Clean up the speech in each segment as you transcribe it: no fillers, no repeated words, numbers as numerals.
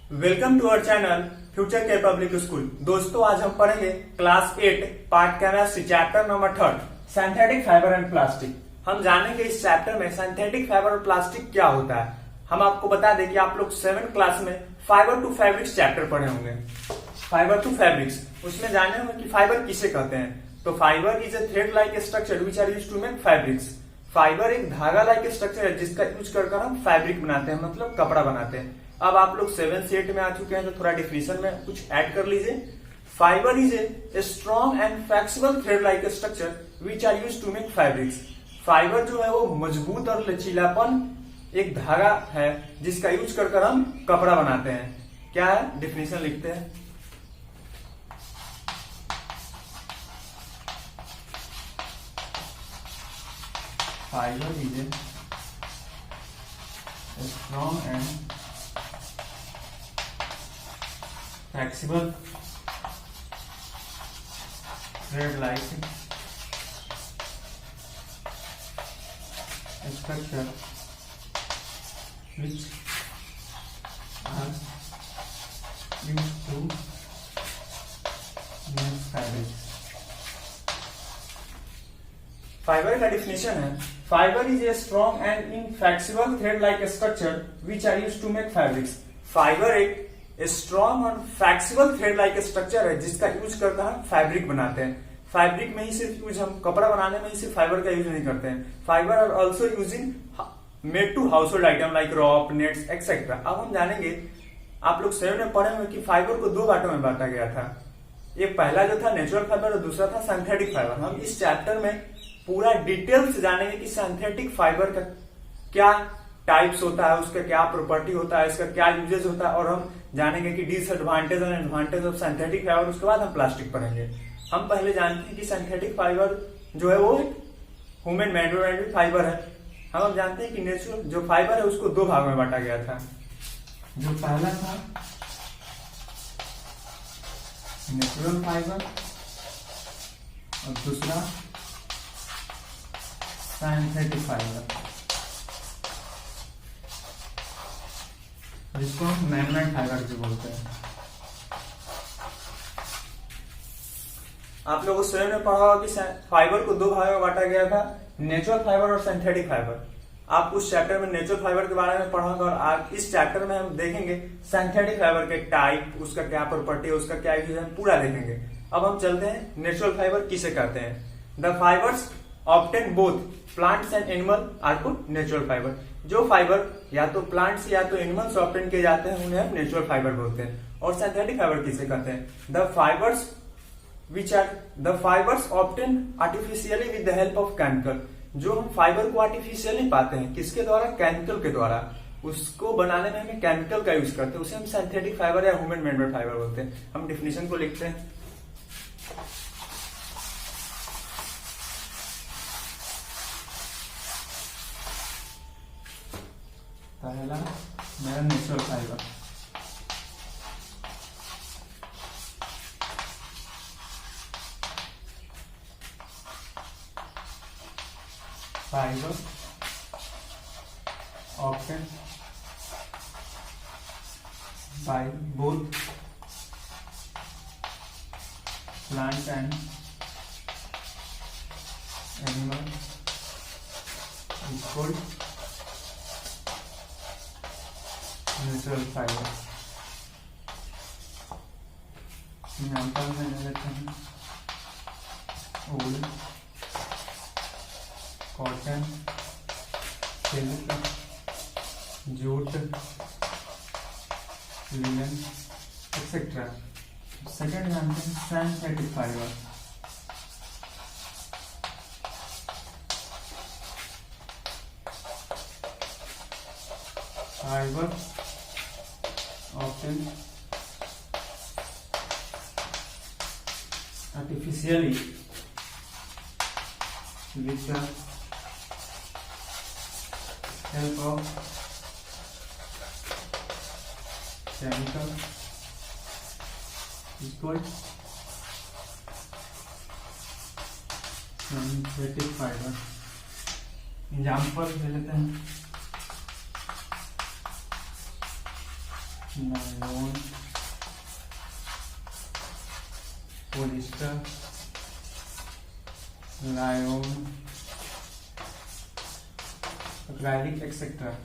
Welcome to our channel future care public school. दोस्तों, आज हम पढ़ेंगे class 8 part chemistry chapter number 3 synthetic fibre and plastic. हम जानेंगे इस चैप्टर में सिंथेटिक फाइबर और प्लास्टिक क्या होता है। हम आपको बता दें कि आप लोग 7th क्लास में फाइबर टू फैब्रिक्स चैप्टर पढ़े होंगे। फाइबर टू फैब्रिक्स, उसमें जाने होंगे कि फाइबर किसे कहते हैं। तो fibre is a thread like structure which are used to make fabrics. Fibre एक धागा लाइक स्ट्रक्चर है जिसका यूज कर हम फैब्रिक बनाते हैं, मतलब कपड़ा बनाते हैं। अब आप लोग 7 से 8 में आ चुके हैं तो थोड़ा डिफिनेशन में कुछ ऐड कर लीजिए। Fibre is a strong and flexible thread like structure which are used to make fabrics. Fibre जो है वो मजबूत और लचीलापन एक धागा है जिसका यूज कर हम कपड़ा बनाते हैं। क्या है, डिफिनेशन लिखते हैं। Fibre is a strong and flexible thread like structure which are used to make fabric। Fibre का डिफिनेशन है, fibre is a strong and inflexible thread like structure which are used to make fabrics. Fibre एक strong और flexible thread like structure है जिसका use करके हम fabric बनाते हैं। फैब्रिक में ही सिर्फ यूज, हम कपड़ा बनाने में ही सिर्फ फाइबर का यूज नहीं करते हैं। Fibre are also using made to household item like rope, nets etcetera. अब हम जानेंगे, आप लोग 7 में पढ़े हुए कि फाइबर को 2 बांटों में बांटा गया था। एक पहला जो था नेचुरल फाइबर और दूसरा था सिंथेटिक फाइबर। हम इस चैप्टर में पूरा डिटेल से जानेंगे कि सिंथेटिक फाइबर का क्या टाइप्स होता है, उसका क्या प्रॉपर्टी होता है, इसका क्या यूजेस होता है, और हम जानेंगे कि डिसएडवांटेज और एडवांटेज ऑफ सिंथेटिक फाइबर। उसके बाद हम प्लास्टिक पढ़ेंगे। हम पहले जानते हैं कि सिंथेटिक फाइबर जो है वो ह्यूमन मेड फाइबर है। हम जानते हैं कि नेचुरल जो फाइबर है उसको 2 भागों में बांटा गया था। जो पहला था नेचुरल फाइबर और दूसरा सिंथेटिक फाइबर, जिसको हम मैन-मेड फाइबर भी बोलते हैं। आप लोगों को में पढ़ा होगा कि फाइबर को 2 भागों में बांटा गया था, नेचुरल फाइबर और सिंथेटिक फाइबर। आप उस चैप्टर में नेचुरल फाइबर के बारे में पढ़ा होगा और आज इस चैप्टर में हम देखेंगे सिंथेटिक फाइबर के टाइप, उसका क्या प्रॉपर्टी है, उसका क्या यूज है, पूरा देखेंगे। अब हम चलते हैं नेचुरल फाइबर किसे कहते हैं। The fibres obtain both plants and animal are called natural fibre. जो फाइबर या तो प्लांट्स या तो एनिमल से ऑब्टेन किए जाते हैं उन्हें हम नेचुरल फाइबर बोलते हैं। और सिंथेटिक फाइबर किसे कहते हैं? The fibres obtain artificially with the help of chemical. जो हम फाइबर को आर्टिफिशियली पाते हैं, किसके द्वारा? केमिकल के द्वारा। उसको बनाने में हमें केमिकल का यूज करते हैं, उसे हम सिंथेटिक फाइबर या ह्यूमन मेड फाइबर बोलते हैं। हम डिफिनेशन को लिखते हैं। पहला मेरा natural fibre, fibre obtain by both plants and animal is called natural fibre. Example में ले लेते हैं wool, cotton, silk, jute, linen etcetera. Second जानते हैं synthetic fibre. Fibre often artificially with the help of chemical is called synthetic fibre. Example ले लेते हैं, nylon, polyester, rayon, acrylic etcetera.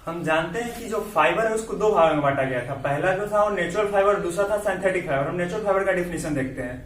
हम जानते हैं कि जो फाइबर है उसको दो भागों में बांटा गया था। पहला जो था वो नेचुरल फाइबर, दूसरा था सिंथेटिक फाइबर। हम नेचुरल फाइबर का डिफिनेशन देखते हैं।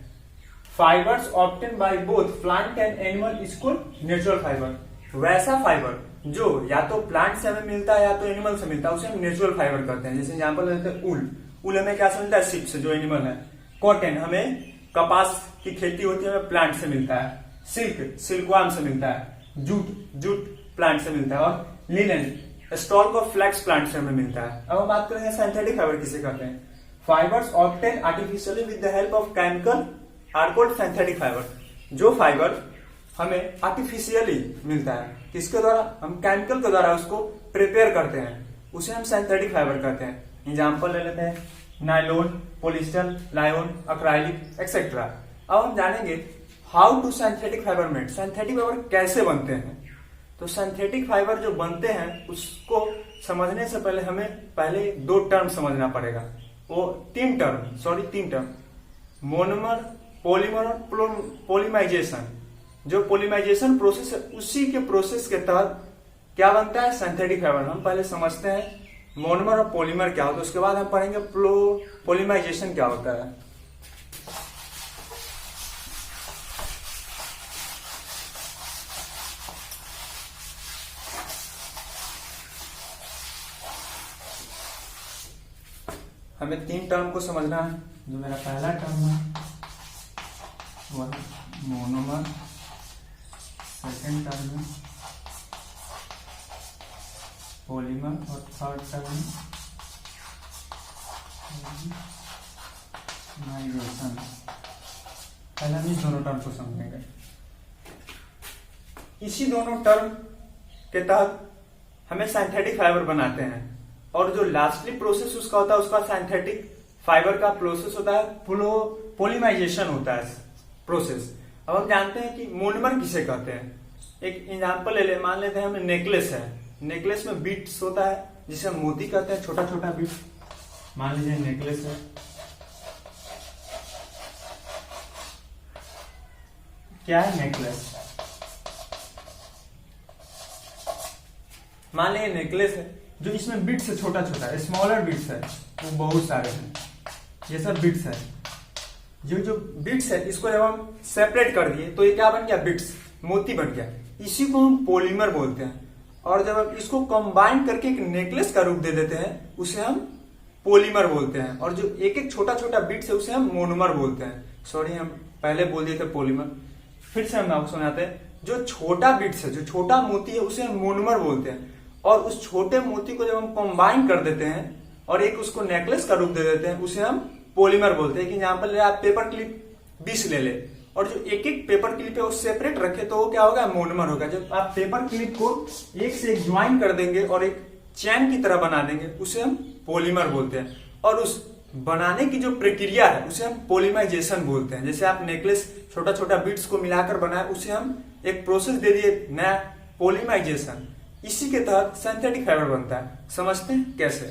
Fibres obtain by both plant and animal is called natural fibre. वैसा फाइबर जो या तो प्लांट से हमें मिलता है या तो एनिमल से मिलता है उसे हम नेचुरल फाइबर कहते हैं। जैसे एग्जांपल लेते हैं ऊल। ऊल हमें क्या से मिलता है? शिप से, जो एनिमल है। कॉटन हमें कपास की खेती होती है, हमें प्लांट से मिलता है। सिल्क सिल्कवार्म से मिलता है। जूट जूट प्लांट से मिलता है। और linen stalk of flax plant से हमें मिलता है। अब हम बात करेंगे सिंथेटिक फाइबर किसे कहते हैं। Fibres obtain artificially with the help of chemical are called synthetic fibre. जो फाइबर हमें आर्टिफिशियली मिलता है, किसके द्वारा? हम केमिकल के द्वारा उसको प्रिपेयर करते हैं, उसे हम सिंथेटिक फाइबर कहते हैं। एग्जांपल ले लेते हैं nylon, polyester, rayon, acrylic etcetera. अब हम जानेंगे how to synthetic fibre made. Synthetic fibre कैसे बनते हैं। तो सिंथेटिक फाइबर जो बनते हैं उसको समझने से पहले हमें पहले दो टर्म समझना पड़ेगा। वो तीन टर्म, मोनोमर, पॉलीमर और पॉलीमराइजेशन। जो पॉलीमराइजेशन प्रोसेस है उसी के प्रोसेस के तहत क्या बनता है? Synthetic fibre. हम पहले समझते हैं मोनोमर और पॉलीमर क्या होता है, उसके बाद हम पढ़ेंगे पॉलीमराइजेशन क्या होता है। हमें तीन टर्म को समझना है। जो मेरा पहला टर्म है वह मोनोमर, सेकेंड टर्म है पॉलीमर और थर्ड टर्म है पॉलीमराइजेशन। पहले हम इस दोनों टर्म को समझेंगे। इसी दोनों टर्म के तहत हमें सिंथेटिक फाइबर बनाते हैं। और जो लास्टली प्रोसेस उसका होता है, उसका सिंथेटिक फाइबर का प्रोसेस होता है पॉलीमराइजेशन होता है प्रोसेस। अब हम जानते हैं कि मोनोमर किसे कहते हैं। एक एग्जांपल ले ले, मान लेते हैं हमें नेकलेस है। नेकलेस में बीट्स होता है जिसे हम मोती कहते हैं, छोटा छोटा बीट। मान लीजिए नेकलेस है, क्या है नेकलेस? मान लीजिए नेकलेस है जो इसमें बिट्स है, छोटा छोटा स्मॉलर बिट्स है, वो बहुत सारे हैं। ये सब बिट्स है। जो बिट्स है इसको जब हम सेपरेट कर दिए तो ये क्या बन गया? बिट्स, मोती बन गया। इसी को हम पॉलीमर बोलते हैं। और जब हम इसको कंबाइन करके एक नेकलेस का रूप दे देते हैं उसे हम पॉलीमर बोलते हैं। और जो एक एक छोटा छोटा बिट्स है उसे हम मोनोमर बोलते हैं। सॉरी, हम पहले बोल दिए थे पॉलीमर, फिर से हम आपको सुनाते हैं। जो छोटा बिट्स है, जो छोटा मोती है उसे हम मोनोमर बोलते हैं। और उस छोटे मोती को जब हम कंबाइन कर देते हैं और एक उसको नेकलेस का रूप दे देते हैं उसे हम पॉलीमर बोलते हैं। कि यहाँ पर आप पेपर क्लिप 20 ले ले और जो एक एक पेपर क्लिप है वो सेपरेट रखे तो वो क्या होगा? मोनोमर होगा। जब आप पेपर क्लिप को एक से एक ज्वाइन कर देंगे और एक चैन की तरह बना देंगे उसे हम पॉलीमर बोलते हैं। और उस बनाने की जो प्रक्रिया है उसे हम पॉलीमराइजेशन बोलते हैं। जैसे आप नेकलेस छोटा छोटा बीट्स को मिलाकर बनाए, उसे हम एक प्रोसेस दे दिए नया, पॉलीमराइजेशन। इसी के तहत सिंथेटिक फाइबर बनता है। समझते हैं कैसे?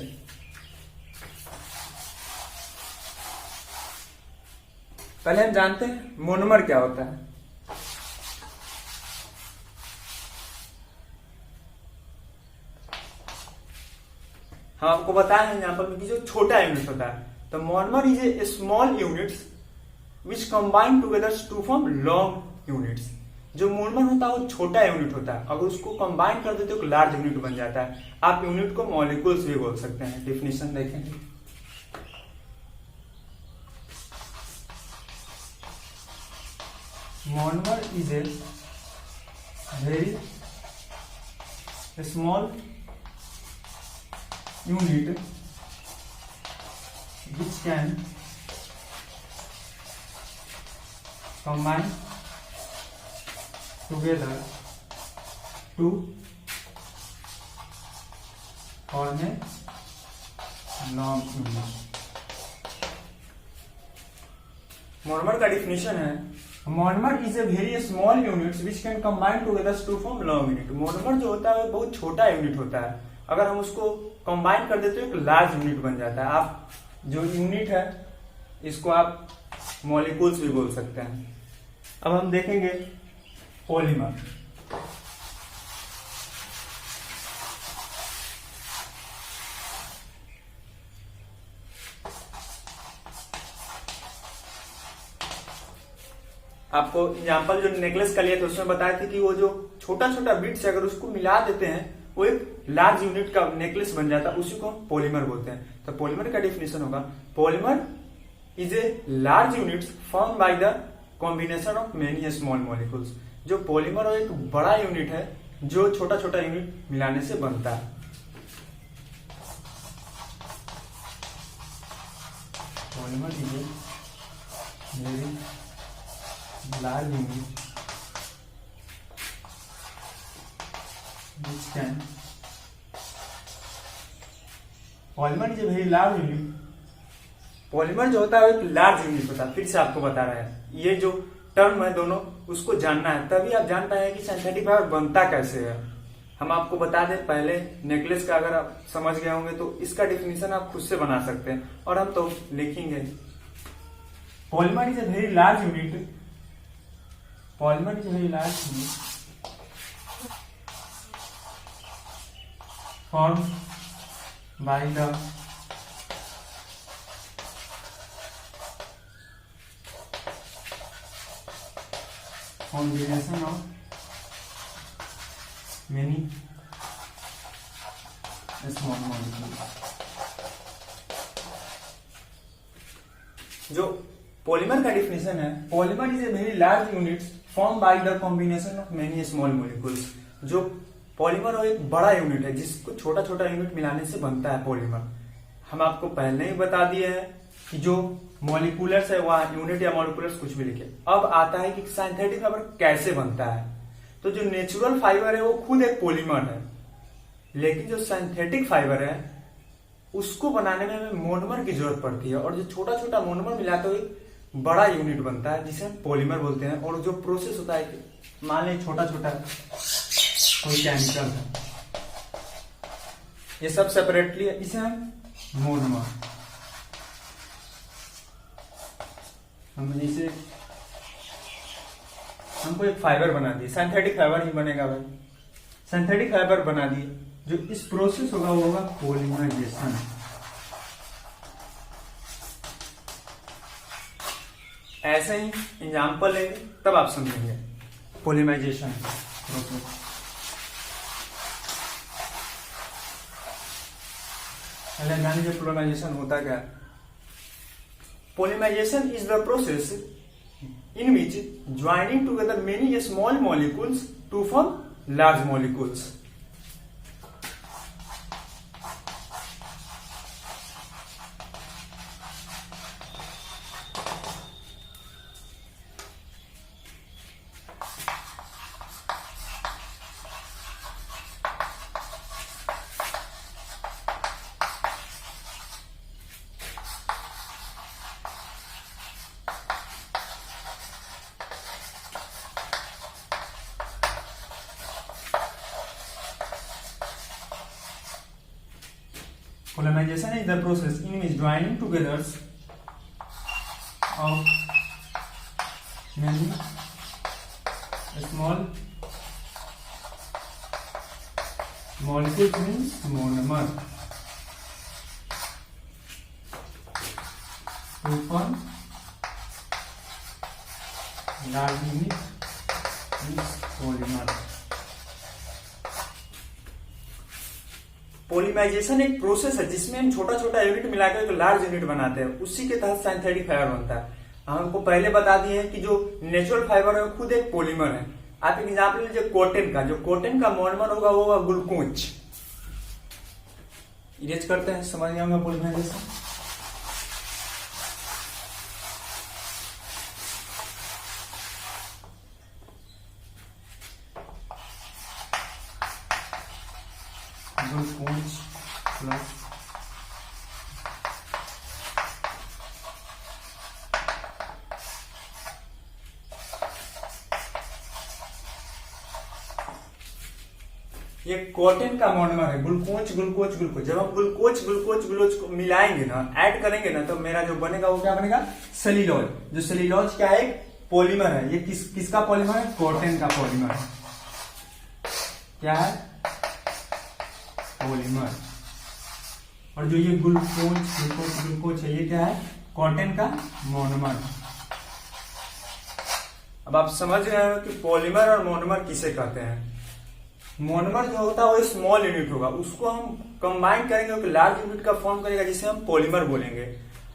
पहले हम जानते हैं मोनोमर क्या होता है। हम आपको बताए हैं यहाँ पर कि जो छोटा यूनिट होता है, तो monomer is a small units which combine together to form long units. जो मोनोमर होता है वो छोटा यूनिट होता है, अगर उसको कंबाइन कर देते तो लार्ज यूनिट बन जाता है। आप यूनिट को मॉलिक्यूल्स भी बोल सकते हैं। डिफिनेशन देखेंगे। Monomer is a very small unit which can combine together to form a long unit. Monomer का डिफिनेशन है, monomer is a very small unit which can combine together to form long unit. Monomer जो होता है वो बहुत छोटा unit होता है अगर हम उसको कंबाइन कर देते हैं तो एक लार्ज यूनिट बन जाता है। आप जो यूनिट है इसको आप मॉलिक्यूल्स भी बोल सकते हैं। अब हम देखेंगे पॉलीमर। आपको एग्जाम्पल जो नेकलेस का लिया था उसमें बताया था कि वो जो छोटा छोटा बिट्स है अगर उसको मिला देते हैं वो एक लार्ज यूनिट का नेकलेस बन जाता है, उसी को हम पॉलीमर बोलते हैं। तो पॉलीमर का डेफिनेशन होगा polymer is a large unit form by the combination of many small molecules. जो पॉलीमर वो एक बड़ा यूनिट है जो छोटा छोटा यूनिट मिलाने से बनता है। Polymer is a very large unit which can polymer is a very large unit. Polymer जो होता है एक लार्ज यूनिट होता है। फिर से आपको बता रहा है, ये जो टर्म है दोनों उसको जानना है तभी आप जान पाएंगे कि सिंथेटिक फाइबर बनता कैसे है। हम आपको बता दें पहले नेकलेस का अगर आप समझ गए होंगे तो इसका डिफिनीशन आप खुद से बना सकते हैं और हम तो लिखेंगे polymer is a very large unit. Polymer is a very large unit formed by the combination of many small molecules। जो पॉलीमर का डिफिनेशन है, polymer is a very large unit form by the combination of many small molecules. जो polymer वो एक बड़ा unit है जिसको छोटा छोटा यूनिट मिलाने से बनता है पॉलीमर। हम आपको पहले ही बता दिए हैं कि जो मॉलिक्यूलर्स है वह यूनिट या मॉलिक्यूलर्स कुछ भी लिखे। अब आता है कि सिंथेटिक फाइबर कैसे बनता है। तो जो नेचुरल फाइबर है वो खुद एक पॉलीमर है, लेकिन जो सिंथेटिक फाइबर है उसको बनाने में हमें मोनोमर की जरूरत पड़ती है और जो छोटा छोटा मोनोमर मिलाते हुए बड़ा यूनिट बनता है जिसे हम पॉलीमर बोलते हैं। और जो प्रोसेस होता है कि मान लीजिए छोटा छोटा कोई केमिकल है, ये सब सेपरेटली है, इसे हम मोनोमर। हम जैसे हमको एक फाइबर बना दिए, सिंथेटिक फाइबर ही बनेगा भाई, सिंथेटिक फाइबर बना दिए, जो इस प्रोसेस होगा वो होगा पॉलीमराइजेशन। ऐसे ही एग्जाम्पल लेंगे तब आप समझेंगे पॉलीमराइजेशन प्रोसेस। पहले मान लीजिए पॉलीमराइजेशन होता क्या है। Polymerization is the process in which joining together many small molecules to form large molecules. Polymerization is the process in which joining together of many small molecules means monomer to form large unit is polymer। Polymerization एक process है जिसमें हम छोटा छोटा unit मिलाकर एक large unit बनाते हैं, उसी के तहत सिंथेटिक फाइबर बनता है। हमको पहले बता दिए हैं कि जो नेचुरल फाइबर है खुद एक पॉलीमर है। आप एक एग्जाम्पल लीजिए कॉटन का, जो कॉटन का मोनोमर होगा वो होगा ग्लूकोज। इरेज करते हैं, समझ गए होंगे पॉलीमराइजेशन। ग्लूकोज प्लस ये कॉटन का मोनोमर है, ग्लूकोज ग्लूकोज ग्लूकोज। जब हम ग्लूकोज ग्लूकोज ग्लूकोज को मिलाएंगे ना, ऐड करेंगे ना, तो मेरा जो बनेगा वो क्या बनेगा, सेल्यूलोज। जो सेल्यूलोज क्या है, पॉलीमर है। ये किसका पॉलीमर है, कॉटन का पॉलीमर है। क्या है, पॉलीमर। और जो ये ग्लूकोज ग्लूकोज ग्लूकोज है, ये क्या है, कॉटन का मोनोमर। अब आप समझ रहे हो कि पॉलीमर और मोनोमर किसे कहते हैं। मोनोमर जो होता है वो स्मॉल यूनिट होगा, उसको हम कंबाइन करेंगे तो लार्ज यूनिट का फॉर्म करेगा, जिसे हम पॉलीमर बोलेंगे।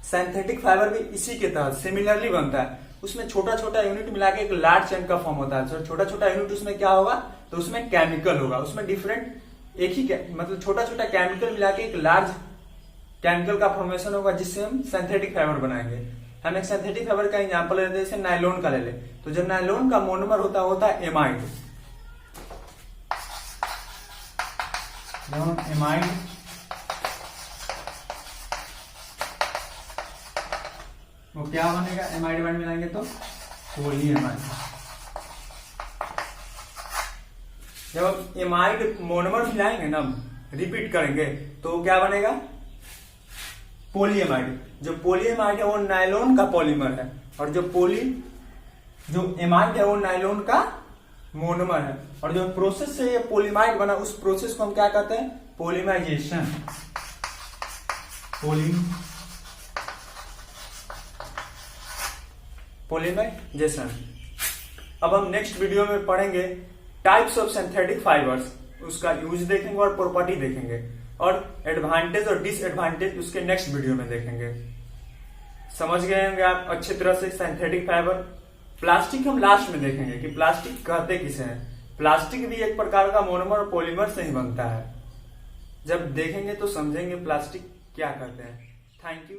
सिंथेटिक फाइबर भी इसी के तहत सिमिलरली बनता है। उसमें छोटा छोटा यूनिट मिला के एक लार्ज चेन का फॉर्म होता है। छोटा छोटा यूनिट उसमें क्या होगा, तो उसमें केमिकल होगा। उसमें डिफरेंट एक ही मतलब छोटा छोटा केमिकल मिला के एक लार्ज केमिकल का फॉर्मेशन होगा, जिससे हम सिंथेटिक फाइबर बनाएंगे। हम एक सिंथेटिक फाइबर का एग्जांपल लेते हैं, जैसे नायलॉन का ले ले। तो जो नायलॉन का मोनोमर होता है एमाइड। एमाइड वो क्या बनेगा, एमाइड एमाइड मिलाएंगे तो पॉलीएमाइड। जब हम एमाइड मोनोमर मिलाएंगे ना, रिपीट करेंगे, तो क्या बनेगा, पॉलीएमाइड। जो पॉलीएमाइड है वो नायलॉन का पॉलीमर है, और जो एमाइड है वो नायलॉन का मोनोमर है। और जो प्रोसेस से ये पॉलीमाइड बना, उस प्रोसेस को हम क्या कहते हैं, पॉलीमराइजेशन। पॉलीमराइजेशन। अब हम नेक्स्ट वीडियो में पढ़ेंगे टाइप्स ऑफ सिंथेटिक फाइबर्स, उसका यूज देखेंगे और प्रॉपर्टी देखेंगे, और एडवांटेज और डिसएडवांटेज उसके नेक्स्ट वीडियो में देखेंगे। समझ गए होंगे आप अच्छी तरह से सिंथेटिक फाइबर। प्लास्टिक हम लास्ट में देखेंगे कि प्लास्टिक कहते किसे हैं। प्लास्टिक भी एक प्रकार का मोनोमर और पॉलीमर से ही बनता है। जब देखेंगे तो समझेंगे प्लास्टिक क्या कहते हैं। Thank you.